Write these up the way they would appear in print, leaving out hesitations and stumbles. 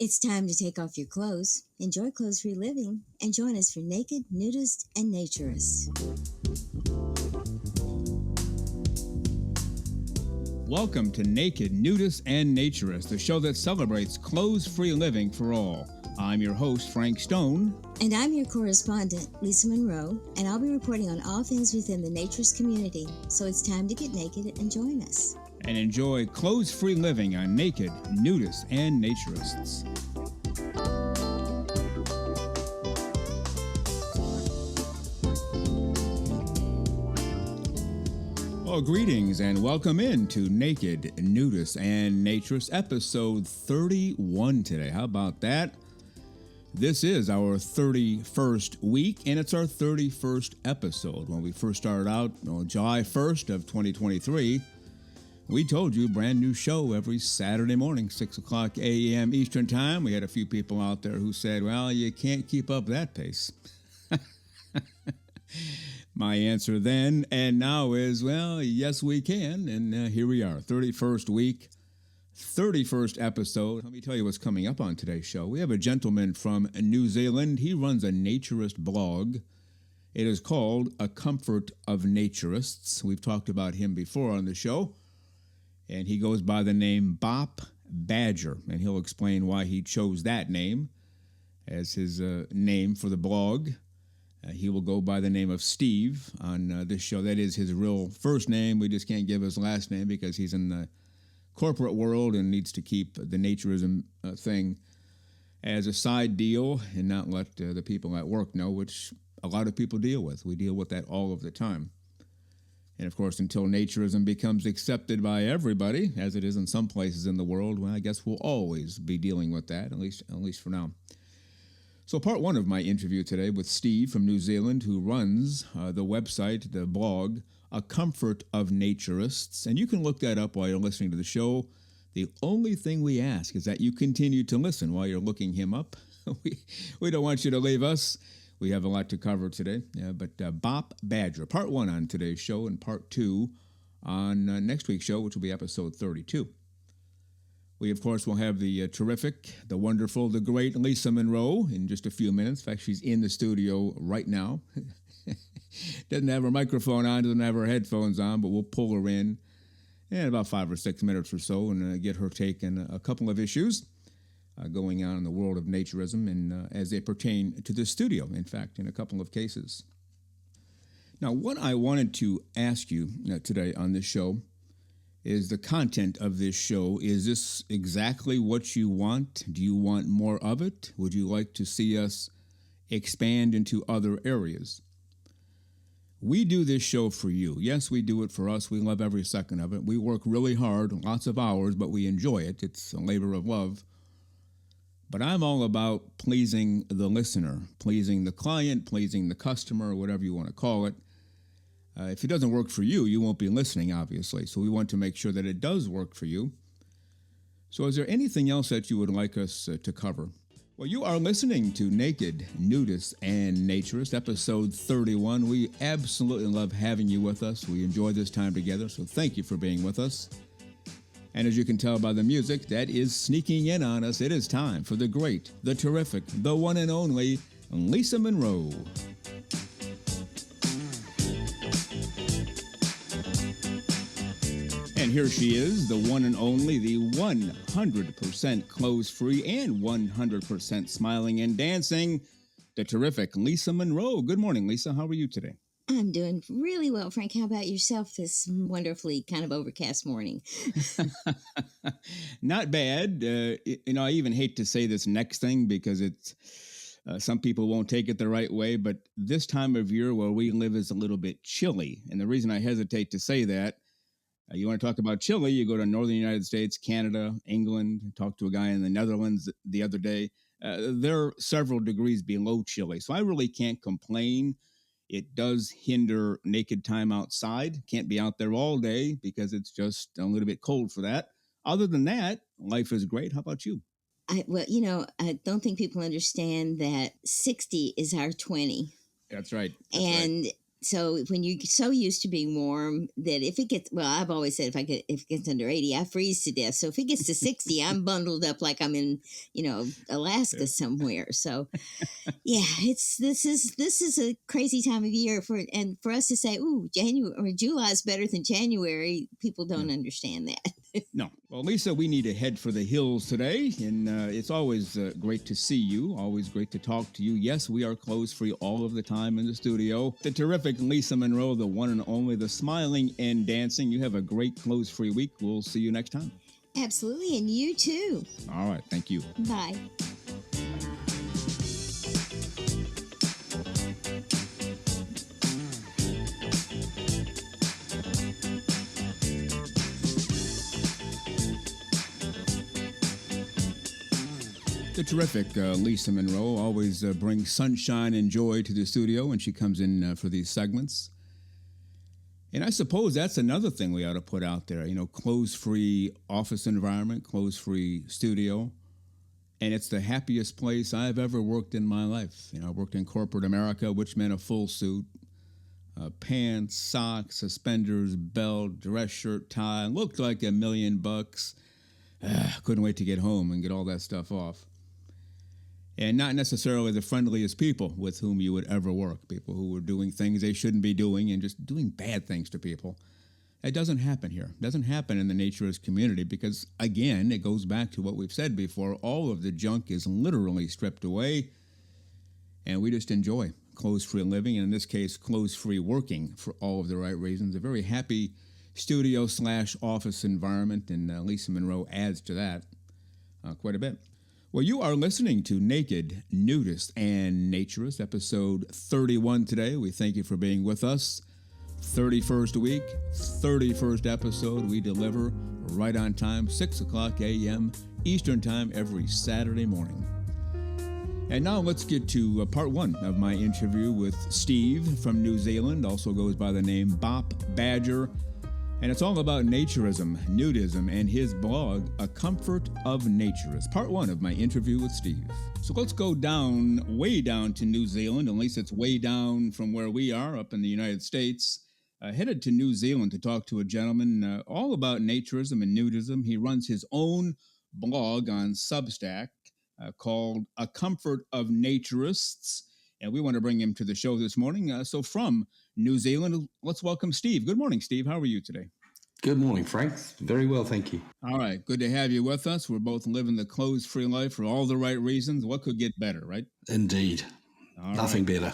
It's time to take off your clothes, enjoy clothes-free living, and join us for Naked, Nudists, and Naturists. Welcome to Naked, Nudists, and Naturists, the show that celebrates clothes-free living for all. I'm your host, Frank Stone. And I'm your correspondent, Lisa Monroe, and I'll be reporting on all things within the naturist community. So it's time to get naked and join us. And enjoy clothes-free living on Naked, Nudists, and Naturists. Well, greetings and welcome into Naked, Nudists, and Naturists, episode 31 today. How about that? This is our 31st week, and it's our 31st episode. When we first started out on July 1st of 2023, we told you brand new show every Saturday morning, 6 o'clock a.m. Eastern Time. We had a few people out there who said, well, you can't keep up that pace. My answer then and now is, well, yes, we can. And here we are, 31st week, 31st episode. Let me tell you what's coming up on today's show. We have a gentleman from New Zealand. He runs a naturist blog. It is called A Comfort of Naturists. We've talked about him before on the show. And he goes by the name Bop Badger. And he'll explain why he chose that name as his name for the blog. He will go by the name of Steve on this show. That is his real first name. We just can't give his last name because he's in the corporate world and needs to keep the naturism thing as a side deal and not let the people at work know, which a lot of people deal with. We deal with that all of the time. And, of course, until naturism becomes accepted by everybody, as it is in some places in the world, well, I guess we'll always be dealing with that, at least for now. So part one of my interview today with Steve from New Zealand, who runs the website, the blog, A Comfort of Naturists. And you can look that up while you're listening to the show. The only thing we ask is that you continue to listen while you're looking him up. we don't want you to leave us. We have a lot to cover today. But Bop Badger, part one on today's show, and part two on next week's show, which will be episode 32. We, of course, will have the terrific, the wonderful, the great Lisa Monroe in just a few minutes. In fact, she's in the studio right now. Doesn't have her microphone on, doesn't have her headphones on, but we'll pull her in about 5 or 6 minutes or so and get her take on a couple of issues going on in the world of naturism and as they pertain to the studio, in fact, in a couple of cases. Now, what I wanted to ask you today on this show is the content of this show. Is this exactly what you want? Do you want more of it? Would you like to see us expand into other areas? We do this show for you. Yes, we do it for us. We love every second of it. We work really hard, lots of hours, but we enjoy it. It's a labor of love. But I'm all about pleasing the listener, pleasing the client, pleasing the customer, whatever you want to call it. If it doesn't work for you, you won't be listening, obviously. So we want to make sure that it does work for you. So is there anything else that you would like us to cover? Well, you are listening to Naked, Nudists, and Naturists, episode 31. We absolutely love having you with us. We enjoy this time together, so thank you for being with us. And as you can tell by the music, that is sneaking in on us. It is time for the great, the terrific, the one and only Lisa Monroe. And here she is, the one and only, the 100% clothes-free and 100% smiling and dancing, the terrific Lisa Monroe. Good morning, Lisa. How are you today? I'm doing really well, Frank. How about yourself this wonderfully kind of overcast morning? Not bad. I even hate to say this next thing because it's some people won't take it the right way, but this time of year where we live is a little bit chilly. And the reason I hesitate to say that, you want to talk about chilly, you go to northern United States, Canada, England, talk to a guy in the Netherlands the other day. They're several degrees below chilly, so I really can't complain. It does hinder naked time outside. Can't be out there all day because it's just a little bit cold for that. Other than that, life is great. How about you? I don't think people understand that 60 is our 20. That's right. And So when you're so used to being warm that if it gets, well, I've always said if it gets under 80, I freeze to death. So if it gets to 60, I'm bundled up like I'm in, Alaska somewhere. So yeah, this is a crazy time of year for us to say, ooh, January or July is better than January. People don't understand that. No. Well, Lisa, we need to head for the hills today, and it's always great to see you, always great to talk to you. Yes, we are clothes free all of the time in the studio. The terrific Lisa Monroe, the one and only, the smiling and dancing. You have a great clothes free week. We'll see you next time. Absolutely, and you too. All right, thank you. Bye. The terrific Lisa Monroe always brings sunshine and joy to the studio when she comes in for these segments. And I suppose that's another thing we ought to put out there, clothes-free office environment, clothes-free studio. And it's the happiest place I've ever worked in my life. I worked in corporate America, which meant a full suit, pants, socks, suspenders, belt, dress shirt, tie. Looked like $1 million. Couldn't wait to get home and get all that stuff off. And not necessarily the friendliest people with whom you would ever work, people who were doing things they shouldn't be doing and just doing bad things to people. It doesn't happen here. It doesn't happen in the naturist community because, again, it goes back to what we've said before. All of the junk is literally stripped away, and we just enjoy clothes-free living, and in this case, clothes-free working for all of the right reasons. A very happy studio/office environment, and Lisa Monroe adds to that quite a bit. Well, you are listening to Naked, Nudist, and Naturist, episode 31 today. We thank you for being with us. 31st week, 31st episode. We deliver right on time, 6 o'clock a.m. Eastern Time every Saturday morning. And now let's get to part one of my interview with Steve from New Zealand, also goes by the name Bop Badger. And it's all about naturism, nudism, and his blog, A Comfort of Naturist. Part one of my interview with Steve. So let's go down, way down to New Zealand, at least it's way down from where we are up in the United States. Headed to New Zealand to talk to a gentleman all about naturism and nudism. He runs his own blog on Substack called A Comfort of Naturists. And we want to bring him to the show this morning. So from New Zealand, let's welcome Steve. Good morning, Steve. How are you today? Good morning, Frank. Very well, thank you. All right. Good to have you with us. We're both living the clothes-free life for all the right reasons. What could get better, right? Indeed. Nothing better.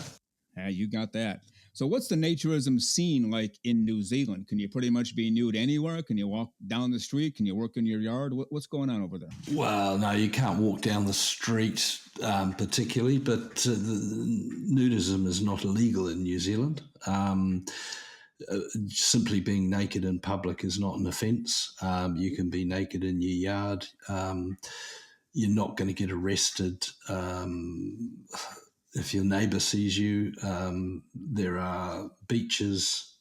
Yeah, you got that. So what's the naturism scene like in New Zealand? Can you pretty much be nude anywhere? Can you walk down the street? Can you work in your yard? What's going on over there? Well, no, you can't walk down the street particularly, but nudism is not illegal in New Zealand. Simply being naked in public is not an offence. You can be naked in your yard. You're not going to get arrested. If your neighbour sees you, there are beaches,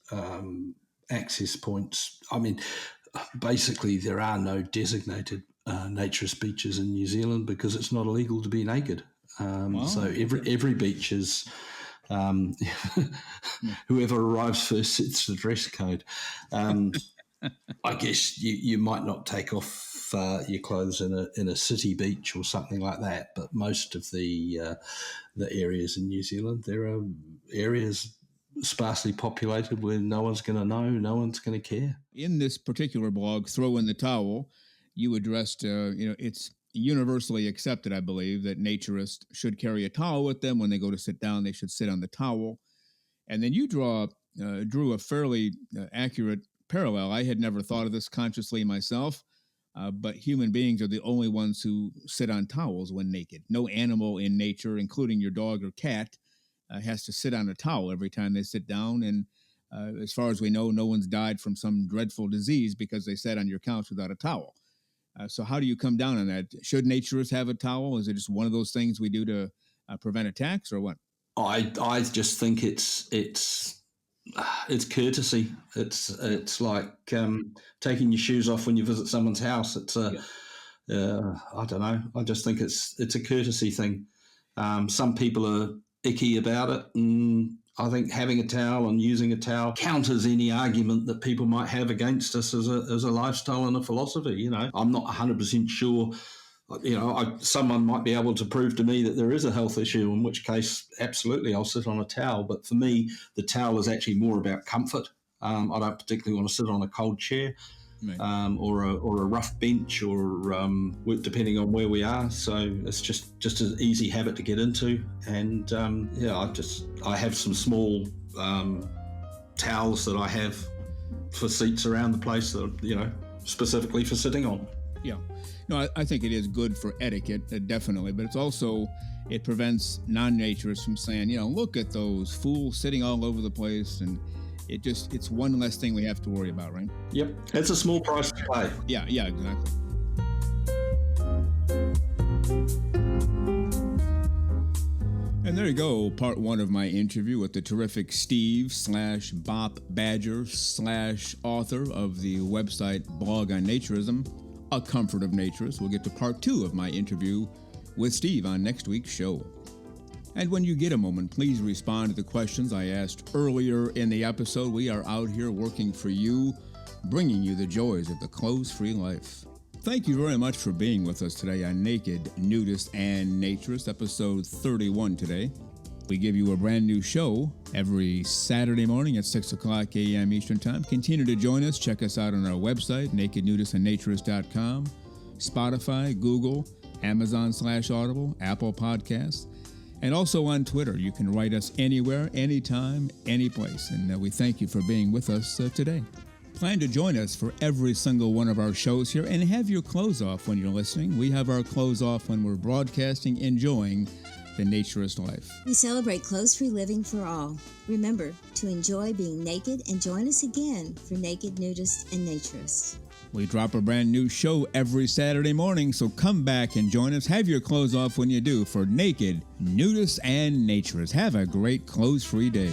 access points. I mean, basically there are no designated naturist beaches in New Zealand because it's not illegal to be naked. Wow. So every beach is, whoever arrives first sets the dress code. I guess you might not take off your clothes in a city beach or something like that, but most of the areas in New Zealand, there are areas sparsely populated where no one's going to know, no one's going to care. In this particular blog, Throw in the Towel, you addressed, it's universally accepted, I believe, that naturists should carry a towel with them. When they go to sit down, they should sit on the towel. And then you drew a fairly accurate parallel. I had never thought of this consciously myself, but human beings are the only ones who sit on towels when naked. No animal in nature, including your dog or cat, has to sit on a towel every time they sit down. And as far as we know, no one's died from some dreadful disease because they sat on your couch without a towel. So how do you come down on that? Should naturists have a towel? Is it just one of those things we do to prevent attacks, or what? I just think it's courtesy. It's like taking your shoes off when you visit someone's house. It's I don't know. I just think it's a courtesy thing. Some people are icky about it, and I think having a towel and using a towel counters any argument that people might have against us as a lifestyle and a philosophy. You know, I'm not 100% sure. You know, someone might be able to prove to me that there is a health issue, in which case, absolutely, I'll sit on a towel. But for me, the towel is actually more about comfort. I don't particularly want to sit on a cold chair. Right. Or a rough bench, or depending on where we are. So it's just an easy habit to get into. And I have some small towels that I have for seats around the place that specifically for sitting on. Yeah, no, I think it is good for etiquette, definitely, but it's also, it prevents non-naturists from saying, look at those fools sitting all over the place, and it's one less thing we have to worry about, right? Yep. It's a small price to pay. Yeah, exactly. And there you go, part one of my interview with the terrific Steve / Bop Badger / author of the website Blog on Naturism, A Comfort of Naturists. We'll get to part two of my interview with Steve on next week's show. And when you get a moment, please respond to the questions I asked earlier in the episode. We are out here working for you, bringing you the joys of the clothes-free life. Thank you very much for being with us today on Naked, Nudist, and Naturist, episode 31 today. We give you a brand new show every Saturday morning at 6 o'clock a.m. Eastern Time. Continue to join us. Check us out on our website, nakednudistandnaturist.com, Spotify, Google, Amazon /Audible, Apple Podcasts, and also on Twitter. You can write us anywhere, anytime, any place. And we thank you for being with us today. Plan to join us for every single one of our shows here, and have your clothes off when you're listening. We have our clothes off when we're broadcasting, enjoying the naturist life. We celebrate clothes-free living for all. Remember to enjoy being naked, and join us again for Naked, Nudist, and Naturist. We drop a brand new show every Saturday morning, so come back and join us. Have your clothes off when you do for Naked, Nudist, and Naturist. Have a great clothes-free day.